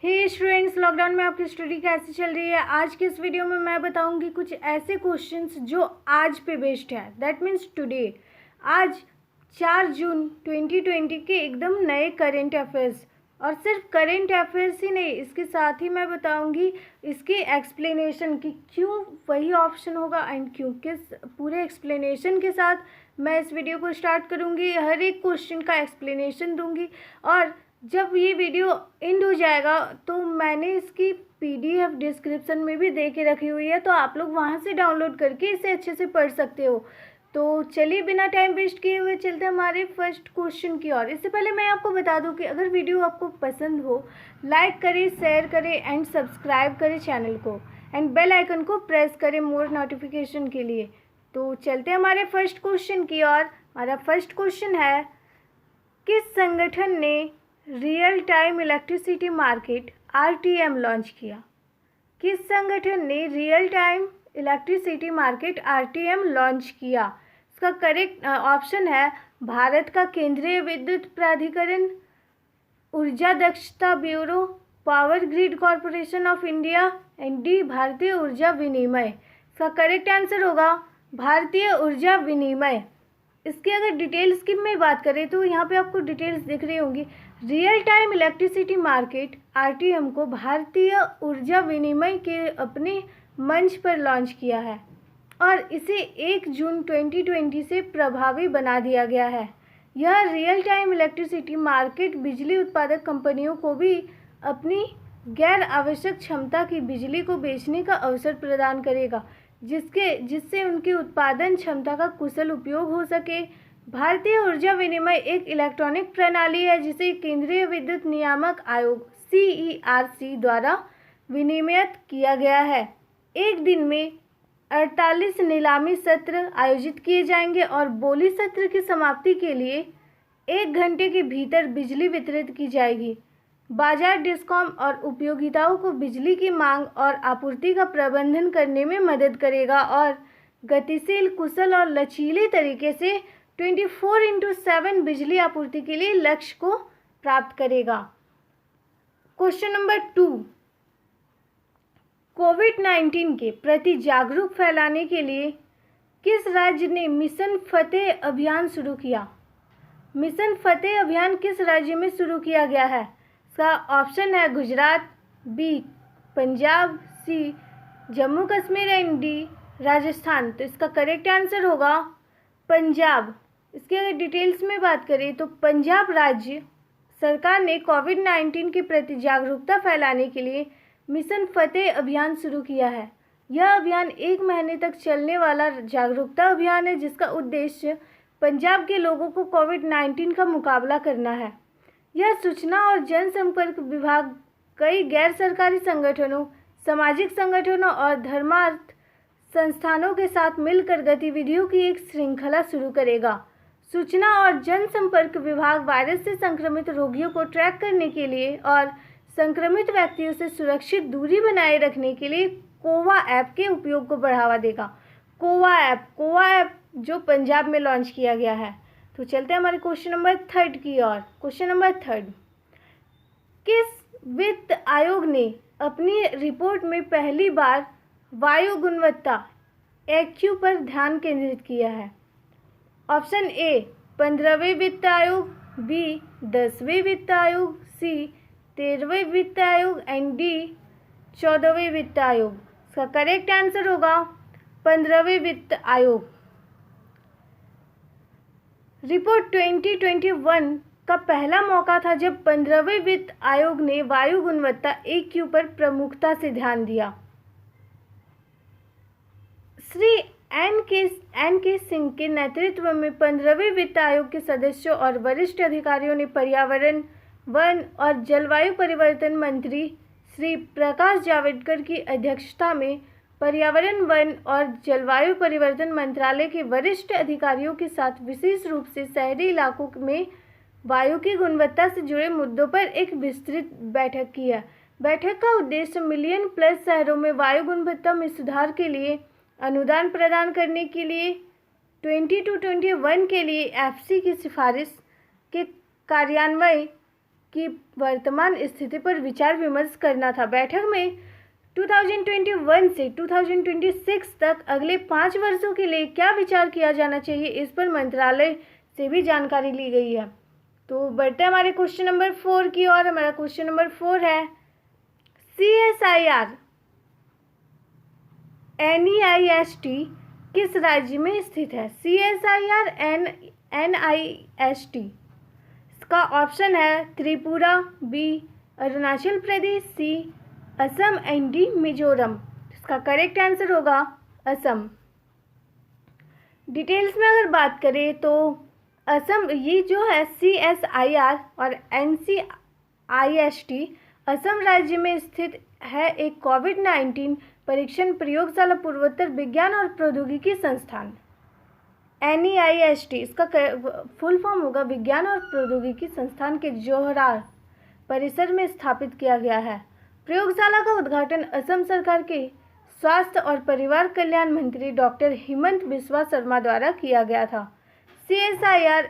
हे students, lockdown में आपकी study कैसी चल रही है। आज के इस वीडियो में मैं बताऊंगी कुछ ऐसे क्वेश्चंस जो आज पे बेस्ड है, दैट मीन्स टुडे। आज 4 जून 2020 के एकदम नए करेंट अफेयर्स, और सिर्फ करेंट अफेयर्स ही नहीं, इसके साथ ही मैं बताऊंगी इसकी एक्सप्लेनेशन कि क्यों वही ऑप्शन होगा एंड क्यों। किस पूरे एक्सप्लेनेशन के साथ मैं इस वीडियो को स्टार्ट करूंगी। हर एक क्वेश्चन का एक्सप्लेनेशन दूंगी, और जब ये वीडियो एंड हो जाएगा तो मैंने इसकी पीडीएफ डिस्क्रिप्शन में भी दे के रखी हुई है, तो आप लोग वहाँ से डाउनलोड करके इसे अच्छे से पढ़ सकते हो। तो चलिए बिना टाइम वेस्ट किए हुए चलते हैं हमारे फर्स्ट क्वेश्चन की ओर। इससे पहले मैं आपको बता दूं कि अगर वीडियो आपको पसंद हो, लाइक करें, शेयर करें एंड सब्सक्राइब करें चैनल को, एंड बेल आइकन को प्रेस करें मोर नोटिफिकेशन के लिए। तो चलते हैं हमारे फर्स्ट क्वेश्चन की ओर। हमारा फर्स्ट क्वेश्चन है, किस संगठन ने real time electricity market RTM launch किया? किस संगठन ने real time electricity market RTM launch किया? इसका करेक्ट ऑप्शन है भारत का केंद्रीय विद्युत प्राधिकरण, ऊर्जा दक्षता bureau, power grid corporation of India and D भारतीय ऊर्जा विनिमय। इसका करेक्ट आंसर होगा भारतीय ऊर्जा विनिमय। इसकी अगर डिटेल्स की मैं बात करें तो यहाँ पे आपको डिटेल्स दिख रही होंगी। Real time electricity market RTM को भारतीय ऊर्जा विनिमय के अपने मंच पर लॉन्च किया है, और इसे 1 जून 2020 से प्रभावी बना दिया गया है। यह रियल टाइम इलेक्ट्रिसिटी मार्केट बिजली उत्पादक कंपनियों को भी अपनी गैर आवश्यक क्षमता की बिजली को बेचने का अवसर प्रदान करेगा, जिससे उनकी उत्पादन क्षमता का कुशल उपयोग हो सके। भारतीय ऊर्जा विनिमय एक इलेक्ट्रॉनिक प्रणाली है जिसे केंद्रीय विद्युत नियामक आयोग CERC द्वारा विनियमित किया गया है। एक दिन में 48 नीलामी सत्र आयोजित किए जाएंगे, और बोली सत्र की समाप्ति के लिए 1 घंटे के भीतर बिजली वितरित की जाएगी। बाजार डिस्कॉम और उपयोगिताओं को बिजली की मांग और आपूर्ति का प्रबंधन करने में मदद करेगा, और गतिशील, कुशल और लचीले तरीके से 24/7 बिजली आपूर्ति के लिए लक्ष्य को प्राप्त करेगा। क्वेश्चन नंबर 2, कोविड-19 के प्रति जागरूक फैलाने के लिए किस राज्य ने मिशन फतेह अभियान शुरू किया? मिशन फतेह अभियान किस राज्य में शुरू किया गया है? इसका ऑप्शन है Gujarat, B Punjab, C Jammu Kashmir and D Rajasthan. तो इसका करेक्ट आंसर होगा पंजाब। इसकी अगर डिटेल्स में बात करें तो पंजाब राज्य सरकार ने कोविड-19 के प्रति जागरूकता फैलाने के लिए मिशन फतेह अभियान शुरू किया है। यह अभियान 1 महीने तक चलने वाला जागरूकता अभियान है, जिसका उद्देश्य पंजाब के लोगों को कोविड-19 का मुकाबला करना है। यह सूचना और जनसंपर्क विभाग कई गैर सरकारी संगठनों, सामाजिक संगठनों और धर्मार्थ संस्थानों के साथ मिलकर गतिविधियों की एक श्रृंखला शुरू करेगा। सूचना और जनसंपर्क विभाग वायरस से संक्रमित रोगियों को ट्रैक करने के लिए और संक्रमित व्यक्तियों से सुरक्षित दूरी बनाए रखने के लिए कोवा ऐप के उपयोग को बढ़ावा देगा। कोवा ऐप जो पंजाब में लॉन्च किया गया है। तो चलते हैं हमारे क्वेश्चन नंबर 3 की ओर। क्वेश्चन नंबर 3, किस वित्त आयोग ने अपनी रिपोर्ट में पहली बार वायु गुणवत्ता EQ पर ध्यान केंद्रित किया है? ऑप्शन ए 15वें वित्त आयोग, बी 10वें वित्त आयोग, सी 13वें वित्त आयोग एंड डी 14वें वित्त आयोग। इसका करेक्ट आंसर होगा 15वें वित्त आयोग। रिपोर्ट 2021 का पहला मौका था जब 15वें वित्त आयोग ने वायु गुणवत्ता EQ पर प्रमुखता से ध्यान दिया। श्री एन के सिंह के नेतृत्व में 15वें वित्त आयोग के सदस्यों और वरिष्ठ अधिकारियों ने पर्यावरण, वन और जलवायु परिवर्तन मंत्री श्री प्रकाश जावड़ेकर की अध्यक्षता में पर्यावरण, वन और जलवायु परिवर्तन मंत्रालय के वरिष्ठ अधिकारियों के साथ विशेष रूप से शहरी इलाकों में वायु की गुणवत्ता से जुड़े मुद्दों पर एक विस्तृत बैठक की है। बैठक का उद्देश्य मिलियन प्लस शहरों में वायु गुणवत्ता में सुधार के लिए अनुदान प्रदान करने के लिए 20 to 21 के लिए FC की सिफारिश के कार्यान्वयन की वर्तमान स्थिति पर विचार विमर्श करना था। बैठक में 2021 से 2026 तक अगले 5 वर्षों के लिए क्या विचार किया जाना चाहिए, इस पर मंत्रालय से भी जानकारी ली गई है। तो बढ़ते हैं हमारे क्वेश्चन नंबर 4 की ओर। हमारा क्वेश्चन नंबर 4 है CSIR NEIST किस राज्य में स्थित है? CSIR NIST इसका ऑप्शन है Tripura, B Arunachal Pradesh, C Assam and D Mizoram. इसका करेक्ट आंसर होगा असम। डिटेल्स में अगर बात करें तो असम, ये जो है CSIR और NCIST असम राज्य में स्थित है एक कोविड-19 परीक्षण प्रयोगशाला पूर्वोत्तर विज्ञान और प्रौद्योगिकी संस्थान। NEIST इसका फुल फॉर्म होगा विज्ञान और प्रौद्योगिकी संस्थान के जोहरा परिसर में स्थापित किया गया है। प्रयोगशाला का उद्घाटन असम सरकार के स्वास्थ्य और परिवार कल्याण मंत्री डॉक्टर हिमंत बिस्वा शर्मा द्वारा किया गया था। CSIR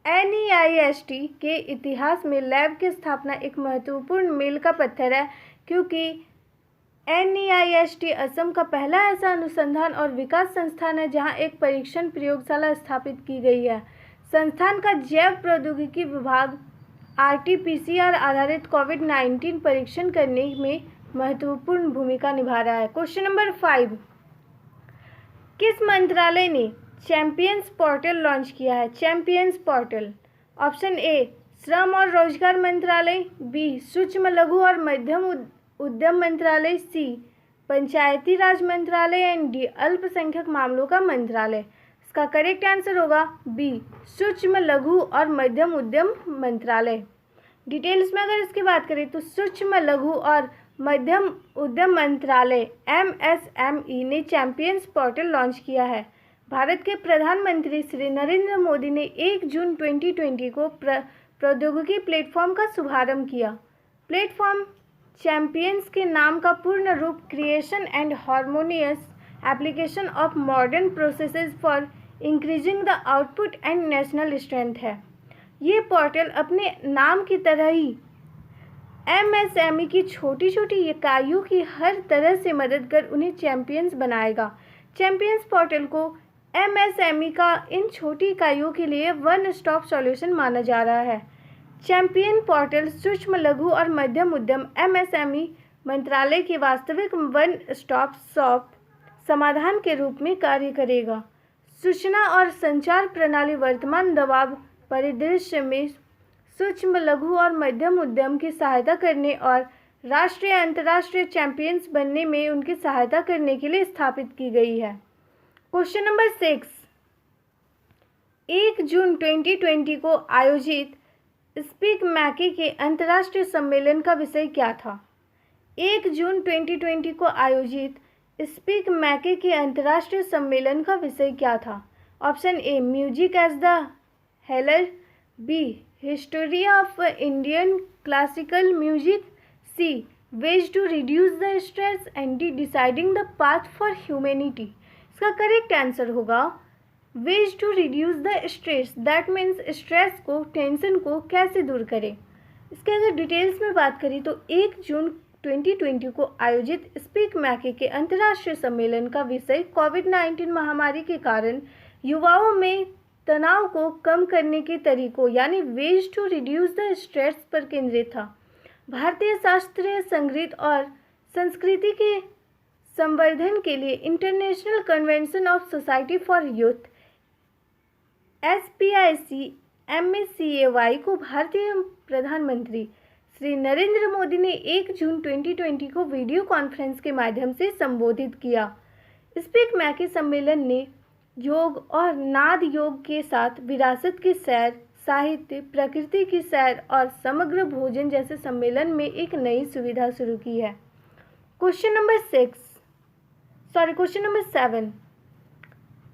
NEIST के इतिहास में लैब की स्थापना एक महत्वपूर्ण मील का पत्थर है, क्योंकि NEIST असम का पहला ऐसा अनुसंधान और विकास संस्थान है जहां एक परीक्षण प्रयोगशाला स्थापित की गई है। संस्थान का जैव प्रौद्योगिकी विभाग RT-PCR आधारित कोविड-19 परीक्षण करने में महत्वपूर्ण भूमिका निभा रहा है। क्वेश्चन नंबर 5, किस मंत्रालय ने चैंपियंस पोर्टल लॉन्च किया है? चैंपियंस पोर्टल, ऑप्शन ए श्रम और रोजगार मंत्रालय, बी सूक्ष्म लघु और मध्यम उद्यम मंत्रालय, सी पंचायती राज मंत्रालय एंड डी अल्पसंख्यक मामलों का मंत्रालय। इसका करेक्ट आंसर होगा बी सूक्ष्म लघु और मध्यम उद्यम मंत्रालय। डिटेल्स में अगर इसकी बात करें तो सूक्ष्म लघु और मध्यम उद्यम मंत्रालय MSME ने चैंपियंस पोर्टल लॉन्च किया है। भारत के प्रधानमंत्री श्री नरेंद्र मोदी ने 1 जून 2020 को प्रौद्योगिकी प्लेटफॉर्म का शुभारंभ किया। प्लेटफॉर्म चैंपियंस के नाम का पूर्ण रूप creation and harmonious application of modern processes for increasing the output and national strength है। ये पोर्टल अपने नाम की तरह ही MSME की छोटी छोटी इकाइयों की हर तरह से मदद कर उन्हें चैंपियंस बनाएगा। चैंपियंस पोर्टल को MSME का इन छोटी इकाइयों के लिए वन स्टॉप सॉल्यूशन माना जा रहा है। चैंपियन पोर्टल सूक्ष्म लघु और मध्यम उद्यम MSME मंत्रालय के वास्तविक वन स्टॉप शॉप समाधान के रूप में कार्य करेगा। सूचना और संचार प्रणाली वर्तमान दबाव परिदृश्य में सूक्ष्म लघु और मध्यम उद्यम की सहायता करने और राष्ट्रीय अंतर्राष्ट्रीय चैंपियंस बनने में उनकी सहायता करने के लिए स्थापित की गई है। क्वेश्चन नंबर 6, 1 जून 2020 को आयोजित स्पीक मैके के अंतर्राष्ट्रीय सम्मेलन का विषय क्या था? 1 जून 2020 को आयोजित स्पीक मैके के अंतर्राष्ट्रीय सम्मेलन का विषय क्या था? Option A music as the healer, B history of Indian classical music, C ways to reduce the stress and D deciding the path for humanity. इसका करेक्ट आंसर होगा ways to reduce the stress, that means stress को, tension को कैसे दूर करें। इसके अगर details में बात करें तो 1 जून 2020 को आयोजित स्पीक मैके के अंतर्राष्ट्रीय सम्मेलन का विषय कोविड-19 महामारी के कारण युवाओं में तनाव को कम करने के तरीकों यानी ways to reduce the stress पर केंद्रित था। भारतीय शास्त्रीय संगीत और संस्कृति के संवर्धन के लिए international convention of society for youth SPIC MACAY को भारतीय प्रधानमंत्री श्री नरेंद्र मोदी ने 1 जून 2020 को वीडियो कॉन्फ्रेंस के माध्यम से संबोधित किया। स्पीक मैके सम्मेलन ने योग और नाद योग के साथ विरासत की सैर, साहित्य, प्रकृति की सैर और समग्र भोजन जैसे सम्मेलन में एक नई सुविधा शुरू की है। क्वेश्चन नंबर 7,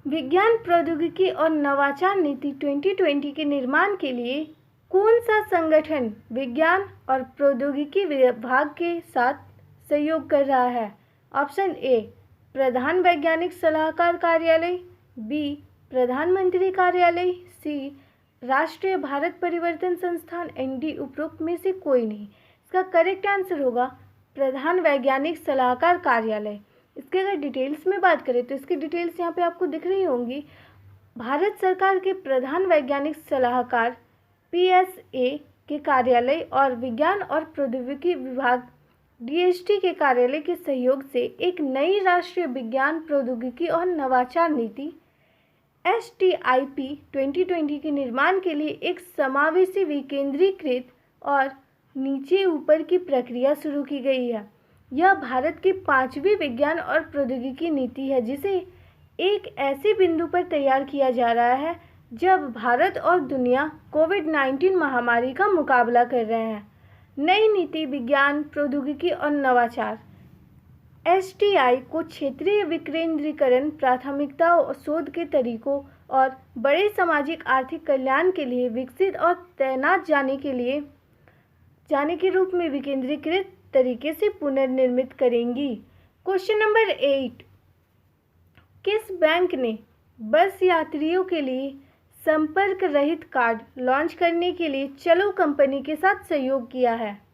विज्ञान प्रौद्योगिकी और नवाचार नीति 2020 के निर्माण के लिए कौन सा संगठन विज्ञान और प्रौद्योगिकी विभाग के साथ सहयोग कर रहा है? ऑप्शन ए प्रधान वैज्ञानिक सलाहकार कार्यालय, बी प्रधानमंत्री कार्यालय, सी राष्ट्रीय भारत परिवर्तन संस्थान ND उपरोक्त में से कोई नहीं। इसका करेक्ट आंसर होगा प्रधान वैज्ञानिक सलाहकार कार्यालय। इसके अगर डिटेल्स में बात करें तो इसकी डिटेल्स यहाँ पे आपको दिख रही होंगी। भारत सरकार के प्रधान वैज्ञानिक सलाहकार PSA के कार्यालय और विज्ञान और प्रौद्योगिकी विभाग DST के कार्यालय के सहयोग से एक नई राष्ट्रीय विज्ञान प्रौद्योगिकी और नवाचार नीति STIP 2020 के निर्माण के लिए एक समावेशी विकेंद्रीकृत और नीचे ऊपर की प्रक्रिया शुरू की गई है। यह भारत की 5वीं विज्ञान और प्रौद्योगिकी नीति है जिसे एक ऐसे बिंदु पर तैयार किया जा रहा है जब भारत और दुनिया कोविड-19 महामारी का मुकाबला कर रहे हैं। नई नीति विज्ञान प्रौद्योगिकी और नवाचार STI को क्षेत्रीय विकेंद्रीकरण, प्राथमिकता और शोध के तरीकों और बड़े सामाजिक आर्थिक कल्याण के लिए विकसित और तैनात जाने के रूप में विकेंद्रीकृत तरीके से पुनर्निर्मित करेंगी। क्वेश्चन नंबर 8, किस बैंक ने बस यात्रियों के लिए संपर्क रहित कार्ड लॉन्च करने के लिए चलो कंपनी के साथ सहयोग किया है?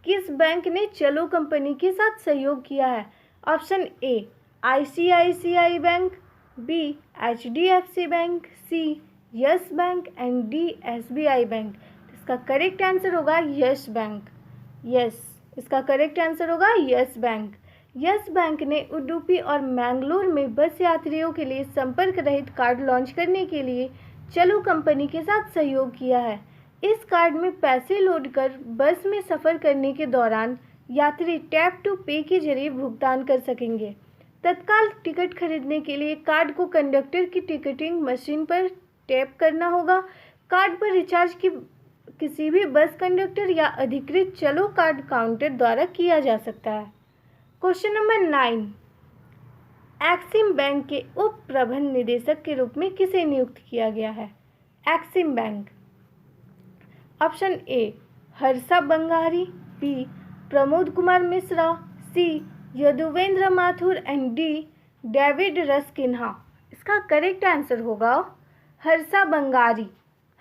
किस बैंक ने चलो कंपनी के साथ सहयोग किया है? Option A ICICI bank, B HDFC bank, C yes bank and D SBI bank. इसका करेक्ट आंसर होगा यस बैंक। यस, इसका करेक्ट आंसर होगा यस बैंक। यस बैंक ने उडुपी और मैंगलोर में बस यात्रियों के लिए संपर्क रहित कार्ड लॉन्च करने के लिए चलो कंपनी के साथ सहयोग किया है। इस कार्ड में पैसे लोड कर बस में सफ़र करने के दौरान यात्री टैप टू पे के जरिए भुगतान कर सकेंगे। तत्काल टिकट खरीदने के लिए कार्ड को कंडक्टर की टिकटिंग मशीन पर टैप करना होगा। कार्ड पर रिचार्ज किसी भी बस कंडक्टर या अधिकृत चलो कार्ड काउंटर द्वारा किया जा सकता है। क्वेश्चन नंबर 9, एक्सिम बैंक के उप प्रबंध निदेशक के रूप में किसे नियुक्त किया गया है? EXIM bank. Option A Harsha Bangari, B Pramod Kumar Mishra, C Yaduvendra Mathur and D David Rasquinha. इसका करेक्ट आंसर होगा हर्षा बंगारी।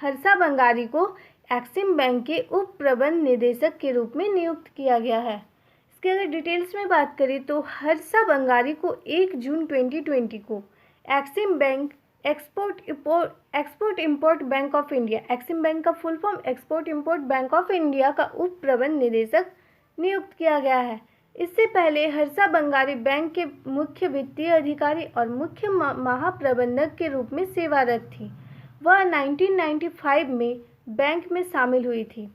हर्षा बंगारी को एक्सिम बैंक के उप प्रबंध निदेशक के रूप में नियुक्त किया गया है। इसके अगर डिटेल्स में बात करें तो हर्षा बंगारी को 1 जून 2020 को EXIM bank export import bank of India, EXIM bank का full form export import bank of India का उप प्रबंध निदेशक नियुक्त किया गया है। इससे पहले हर्षा बंगारी बैंक के मुख्य वित्तीय अधिकारी और मुख्य महाप्रबंधक के रूप में सेवारत थी। वह 1995 में बैंक में शामिल हुई थी।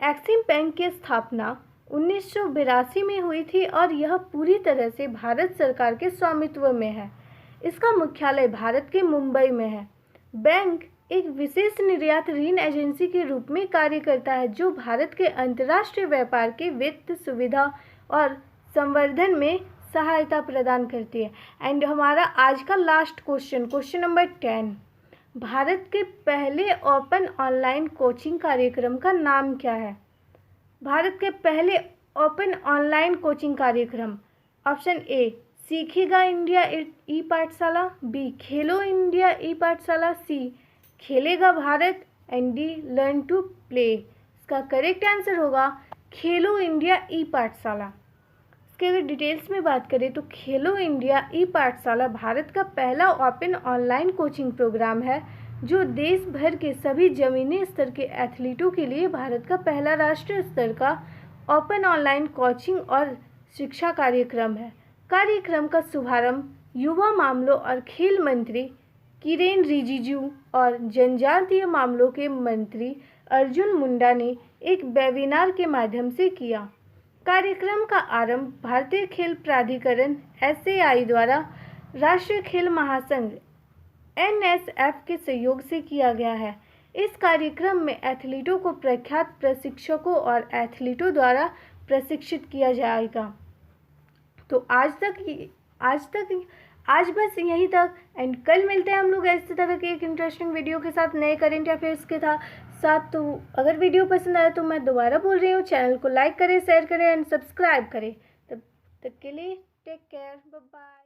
एक्सिम बैंक की स्थापना 1982 में हुई थी और यह पूरी तरह से भारत सरकार के स्वामित्व में है। इसका मुख्यालय भारत के मुंबई में है। बैंक एक विशेष निर्यात ऋण एजेंसी के रूप में कार्य करता है जो भारत के अंतर्राष्ट्रीय व्यापार के वित्त सुविधा और संवर्धन में सहायता प्रदान करती है। एंड हमारा आज का लास्ट क्वेश्चन नंबर 10, भारत के पहले ओपन ऑनलाइन कोचिंग कार्यक्रम का नाम क्या है? भारत के पहले ओपन ऑनलाइन कोचिंग कार्यक्रम। Option A Seekhega India e Pathshala, B Khelo India e Pathshala, C Khelega Bharat and D learn to play. इसका करेक्ट आंसर होगा खेलो इंडिया ई पाठशाला। इसके अगर डिटेल्स में बात करें तो खेलो इंडिया ई पाठशाला भारत का पहला ओपन ऑनलाइन कोचिंग प्रोग्राम है जो देश भर के सभी जमीनी स्तर के एथलीटों के लिए भारत का पहला राष्ट्रीय स्तर का ओपन ऑनलाइन कोचिंग और शिक्षा कार्यक्रम है। कार्यक्रम का शुभारंभ युवा मामलों और खेल मंत्री किरेन रिजिजू और जनजातीय मामलों के मंत्री अर्जुन मुंडा ने एक वेबिनार के माध्यम से किया। कार्यक्रम का आरंभ भारतीय खेल प्राधिकरण SAI द्वारा राष्ट्रीय खेल महासंघ NSF के सहयोग से किया गया है। इस कार्यक्रम में एथलीटों को प्रख्यात प्रशिक्षकों और एथलीटों द्वारा प्रशिक्षित किया जाएगा। तो आज बस यहीं तक। एंड कल मिलते हैं हम लोग इसी तरह के एक इंटरेस्टिंग वीडियो के साथ, नए करंट अफेयर्स के साथ। तो अगर वीडियो पसंद आया तो मैं दोबारा बोल रही हूँ, चैनल को लाइक करें, शेयर करें एंड सब्सक्राइब करें। तब तक के लिए टेक केयर, बाय बाय।